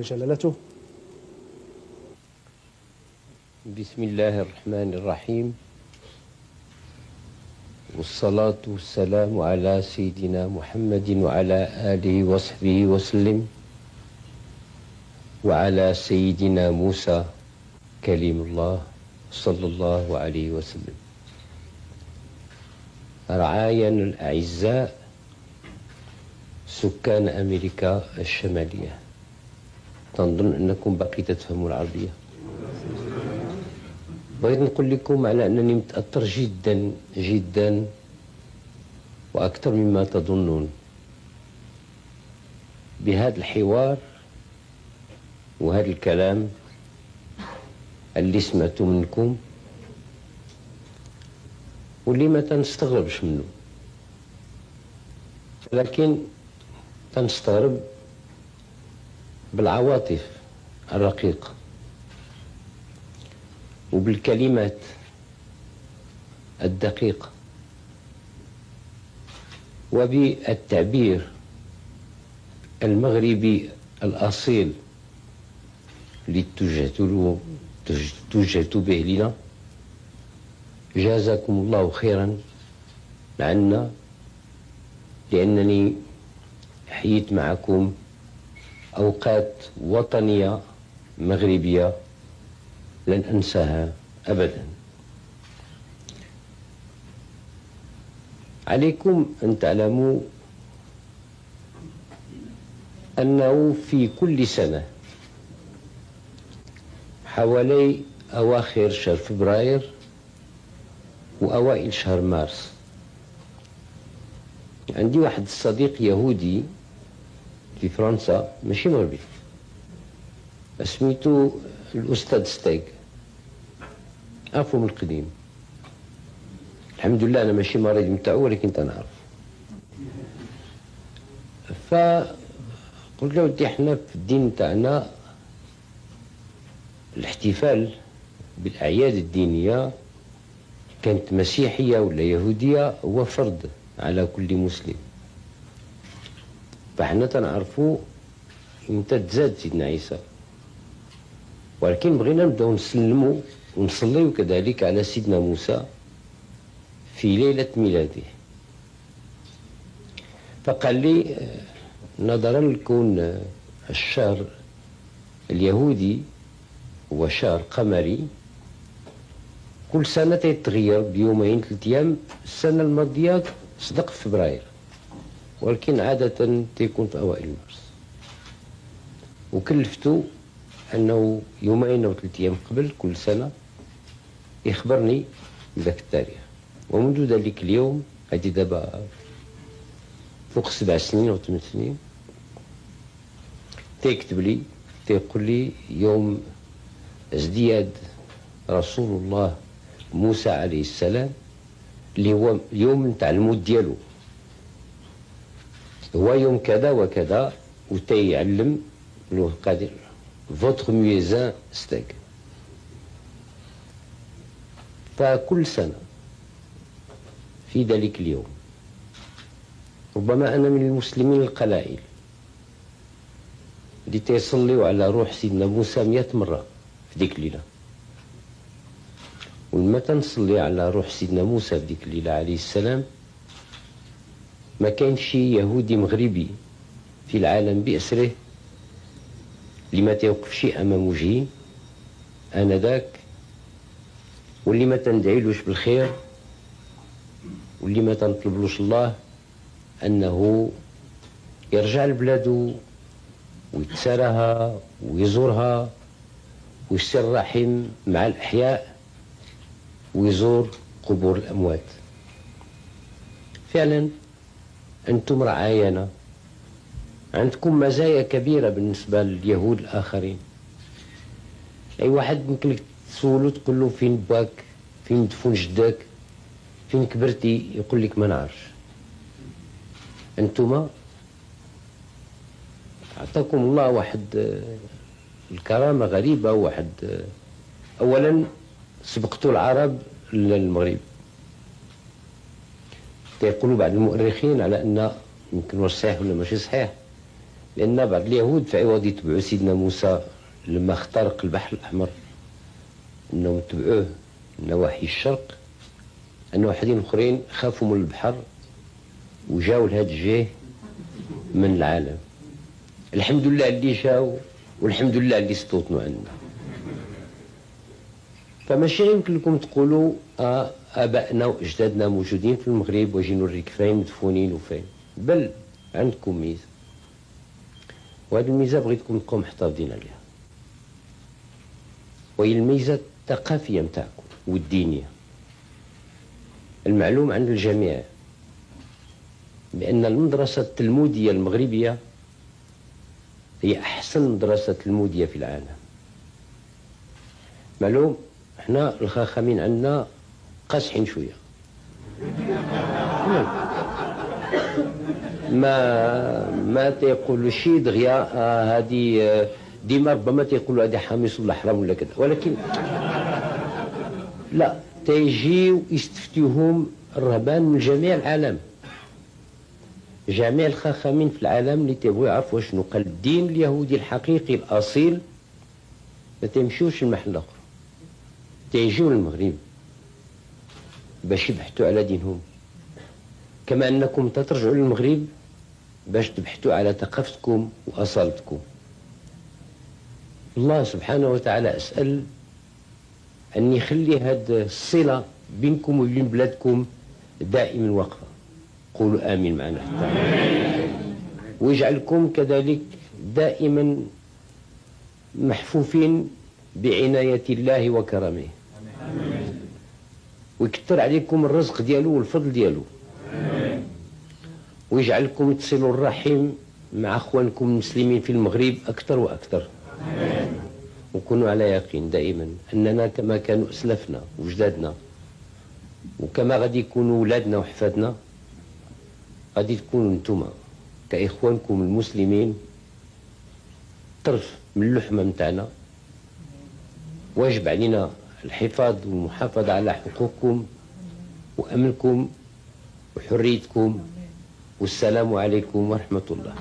جلالته. بسم الله الرحمن الرحيم، والصلاة والسلام على سيدنا محمد وعلى آله وصحبه وسلم، وعلى سيدنا موسى كليم الله صلى الله عليه وسلم. رعايانا الأعزاء سكان أمريكا الشمالية، تنظن أنكم باقي تفهموا العربية. بغيت نقول لكم على أنني متأثر جدا جدا وأكثر مما تظنون بهذا الحوار وهذا الكلام اللي سمعته منكم، واللي ما تنستغربش منه، لكن تنستغرب بالعواطف الرقيقة وبالكلمات الدقيقة وبالتعبير المغربي الأصيل اللي توجهت به لنا. جزاكم الله خيرا عنا، لأنني حييت معكم أوقات وطنية مغربية لن أنساها أبدا. عليكم أن تعلموا أنه في كل سنة حوالي أواخر شهر فبراير وأوائل شهر مارس عندي واحد الصديق يهودي في فرنسا، ماشي مغربي، سميتو الأستاذ ستيغ، عارفو من القديم. الحمد لله أنا ماشي مريض متاعو، ولكن تنعرف. فقلت له ودي احنا في الدين تاعنا الاحتفال بالأعياد الدينية كانت مسيحية ولا يهودية هو فرض على كل مسلم، فاحنا تنعرفو امتى تزاد سيدنا عيسى، ولكن بغينا نبداو نسلموا ونصليو كذلك على سيدنا موسى في ليلة ميلاده. فقال لي نظرا لكون الشهر اليهودي هو شهر قمري، كل سنة يتغير بيومين 3 أيام. السنة الماضية صدق في فبراير، ولكن عادة تيكون في أوائل مارس، وكلفتو أنه يومين أو 3 أيام قبل كل سنة يخبرني بذاك التاريخ. ومنذ ذلك اليوم، هذه دابا فوق 7 سنين أو 8 سنين، تيكتب لي تيقول لي يوم ازدياد رسول الله موسى عليه السلام، اللي هو اليوم نتاع الموت ديالو، هو يوم كذا وكذا، وتيعلم له قادر فوتر ميزان ستيغ. فكل سنة في ذلك اليوم، ربما أنا من المسلمين القلائل اللي تيصليوا على روح سيدنا موسى 100 مرة في ديك الليلة. ولما تنصلي على روح سيدنا موسى في ديك الليلة عليه السلام، ما كاين شي يهودي مغربي في العالم بأسره اللي ما تيوقفش أمام وجهي آنذاك، واللي ما تندعيلوش بالخير، واللي ما تنطلبلوش الله أنه يرجع لبلادو ويتسارها ويزورها ويسر رحم مع الأحياء ويزور قبور الأموات. فعلا أنتم رعايانا، عندكم مزايا كبيرة بالنسبة لليهود الآخرين. أي واحد ممكن لك تسولو تقول له فين باك، فين دفن جداك، فين كبرتي، يقول لك ما نعرفش. أنتما أعطاكم الله واحد الكرامة غريبة. واحد أولا سبقتوا العرب للمغرب. يقولوا بعض المؤرخين على أن يمكن واش صحيح ولا ماشي صحيح، لأن بعض اليهود في عوض يتبعوا سيدنا موسى لما اخترق البحر الأحمر أنهم تبعوه نواحي الشرق، أن واحدين أخرين خافوا من البحر وجاوا لهذا الجهة من العالم. الحمد لله اللي جاوا والحمد لله اللي استوطنوا عندنا. فماشي يمكن لكم تقولوا آبائنا وأجدادنا موجودين في المغرب واجي نوريك فين مدفونين وفين، بل عندكم ميزة، وهذه الميزة بغيتكم تكونوا محتفظين عليها، وهي الميزة الثقافية متاعكم والدينية. المعلوم عند الجميع بأن المدرسة التلمودية المغربية هي أحسن مدرسة تلمودية في العالم. معلوم احنا الخاخامين عندنا قاسحين شوية، ما تيقولوا شي دغيا هذه ديما ربما تيقولوا هذه حامس ولا حرام ولا كذا، ولكن لا، تيجيو يستفتيوهم الرهبان من جميع العالم، جميع الخاخامين في العالم اللي تيبغوا يعرفوا شنو قال الدين اليهودي الحقيقي الأصيل، ما تيمشيوش لمحل آخر، تيجيو للمغرب باش يبحثوا على دينهم، كما أنكم تترجعوا للمغرب باش تبحثوا على ثقافتكم وأصالتكم. الله سبحانه وتعالى أسأل أن يخلي هذه الصلة بينكم وبين بلادكم دائما واقفة. قولوا آمين معنا، ويجعلكم كذلك دائما محفوفين بعناية الله وكرمه، ويكثر عليكم الرزق ديالو والفضل ديالو، ويجعلكم تصلوا الرحم مع أخوانكم المسلمين في المغرب أكثر وأكثر. وكونوا على يقين دائما أننا كما كانوا أسلافنا وجدادنا، وكما غادي يكونوا ولادنا وحفادنا، غادي تكونوا انتم كإخوانكم المسلمين طرف من اللحمة متاعنا. واجب علينا الحفاظ والمحافظة على حقوقكم وأمنكم وحريتكم. والسلام عليكم ورحمة الله.